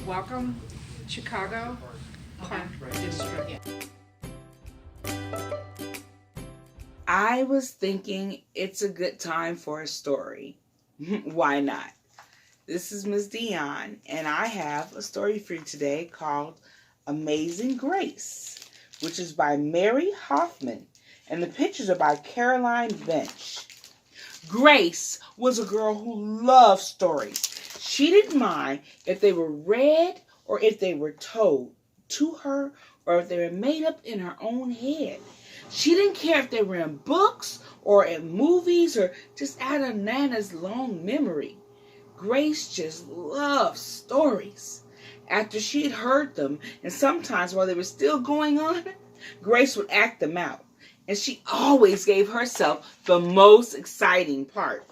Welcome, Chicago Park District. I was thinking it's a good time for a story. Why not? This is Miss Dionne, and I have a story for you today called Amazing Grace, which is by Mary Hoffman, and the pictures are by Caroline Bench. Grace was a girl who loved stories. She didn't mind if they were read or if they were told to her or if they were made up in her own head. She didn't care if they were in books or in movies or just out of Nana's long memory. Grace just loved stories. After she had heard them, and sometimes while they were still going on, Grace would act them out. And she always gave herself the most exciting part.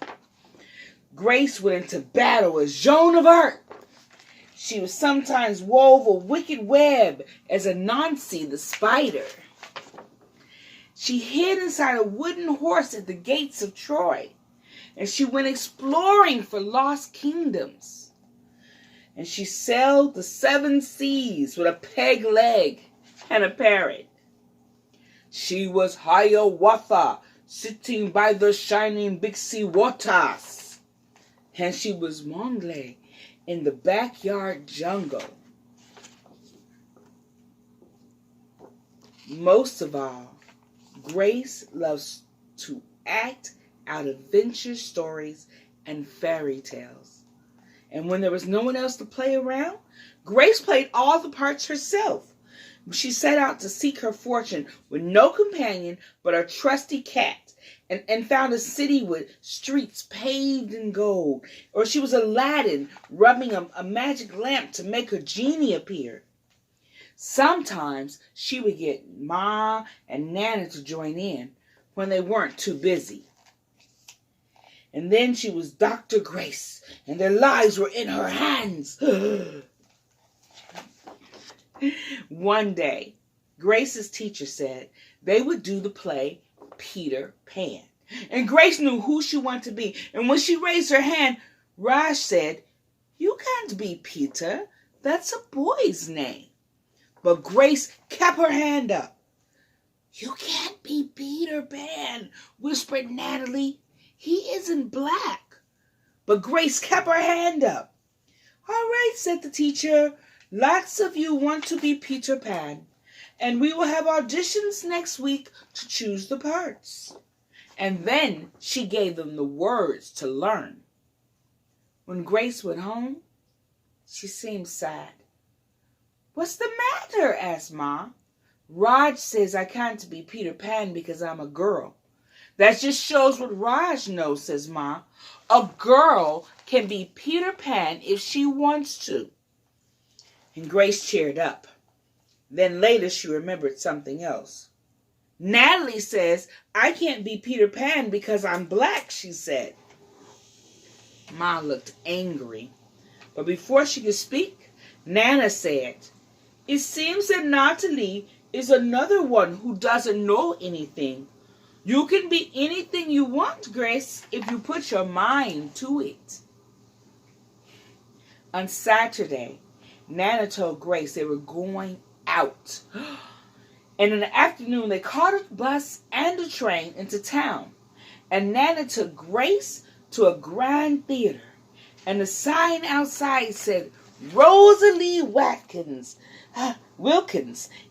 Grace went into battle as Joan of Arc. She would sometimes wove a wicked web as Anansi the spider. She hid inside a wooden horse at the gates of Troy. And she went exploring for lost kingdoms. And she sailed the 7 seas with a peg leg and a parrot. She was Hiawatha, sitting by the shining big sea waters. And she was Mowgli in the backyard jungle. Most of all, Grace loves to act out adventure stories and fairy tales. And when there was no one else to play around, Grace played all the parts herself. She set out to seek her fortune with no companion but a trusty cat, and found a city with streets paved in gold. Or she was Aladdin rubbing a magic lamp to make a genie appear. Sometimes she would get Ma and Nana to join in when they weren't too busy. And then she was Dr. Grace, and their lives were in her hands. One day, Grace's teacher said they would do the play Peter Pan. And Grace knew who she wanted to be. And when she raised her hand, Raj said, "You can't be Peter. That's a boy's name." But Grace kept her hand up. "You can't be Peter Pan," whispered Natalie. "He isn't black." But Grace kept her hand up. "All right," said the teacher. "Lots of you want to be Peter Pan, and we will have auditions next week to choose the parts." And then she gave them the words to learn. When Grace went home, she seemed sad. "What's the matter?" asked Ma. "Raj says I can't be Peter Pan because I'm a girl." "That just shows what Raj knows," says Ma. "A girl can be Peter Pan if she wants to." And Grace cheered up. Then later she remembered something else. "Natalie says I can't be Peter Pan because I'm black," she said. Ma looked angry. But before she could speak, Nana said, "It seems that Natalie is another one who doesn't know anything. You can be anything you want, Grace, if you put your mind to it." On Saturday, Nana told Grace they were going out. And in the afternoon, they caught a bus and a train into town. And Nana took Grace to a grand theater. And the sign outside said, "Rosalie Wilkins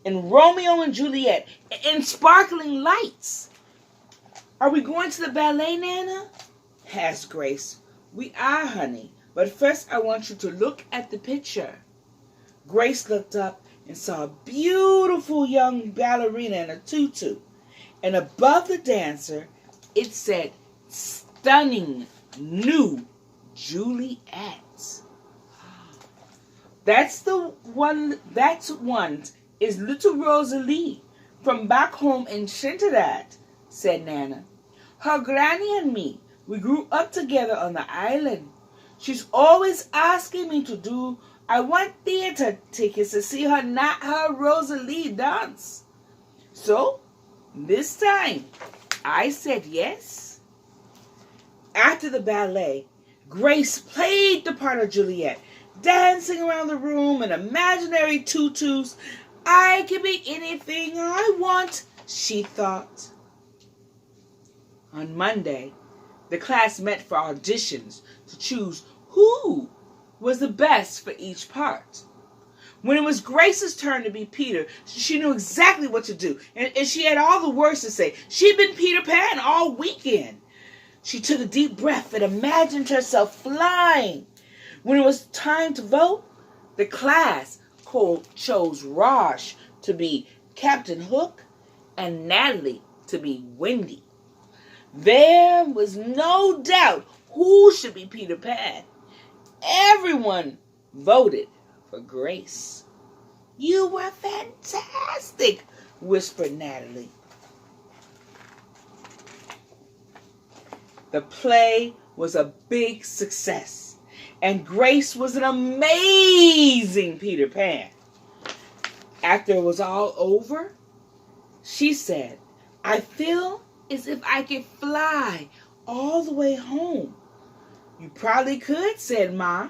in Romeo and Juliet in sparkling lights." "Are we going to the ballet, Nana?" asked Grace. "We are, honey. But first I want you to look at the picture." Grace looked up and saw a beautiful young ballerina in a tutu. And above the dancer, it said, "Stunning New Juliet." That one is little Rosalie from back home in Trinidad," said Nana. "Her granny and me, we grew up together on the island. She's always asking me to do I want theater tickets to see her Rosalie dance. So, this time, I said yes." After the ballet, Grace played the part of Juliet, dancing around the room in imaginary tutus. I can be anything I want, she thought. On Monday, the class met for auditions to choose who was the best for each part. When it was Grace's turn to be Peter, she knew exactly what to do, and she had all the words to say. She'd been Peter Pan all weekend. She took a deep breath and imagined herself flying. When it was time to vote, the class chose Raj to be Captain Hook and Natalie to be Wendy. There was no doubt who should be Peter Pan. Everyone voted for Grace. You were fantastic, whispered Natalie. The play was a big success, and Grace was an amazing Peter Pan. After it was all over, she said, I feel as if I could fly all the way home. You probably could, said Ma.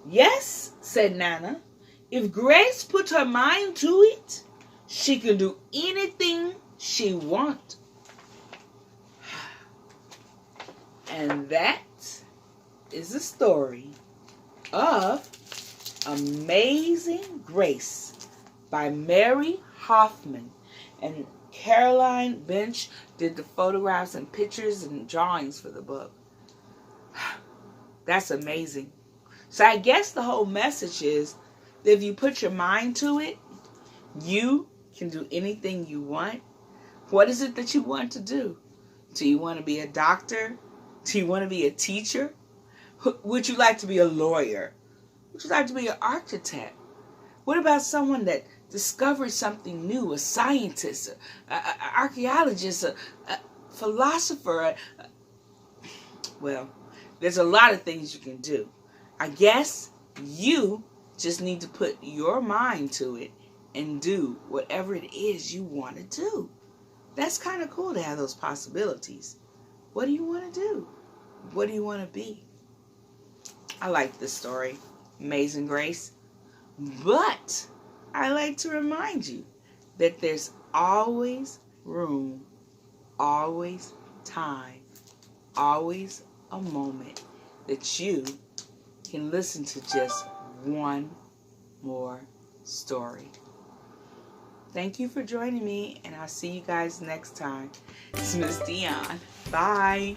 Yes, said Nana. If Grace put her mind to it, she can do anything she wants. And that is the story of Amazing Grace by Mary Hoffman. And Caroline Bench did the photographs and pictures and drawings for the book. That's amazing. So I guess the whole message is that if you put your mind to it, you can do anything you want. What is it that you want to do? Do you want to be a doctor? Do you want to be a teacher? Would you like to be a lawyer? Would you like to be an architect? What about someone that discovers something new, a scientist, an archaeologist, a philosopher? Well, there's a lot of things you can do. I guess you just need to put your mind to it and do whatever it is you want to do. That's kind of cool to have those possibilities. What do you want to do? What do you want to be? I like this story, Amazing Grace. But I like to remind you that there's always room, always time, always a moment that you can listen to just one more story. Thank you for joining me, and I'll see you guys next time. It's Miss Dionne. Bye.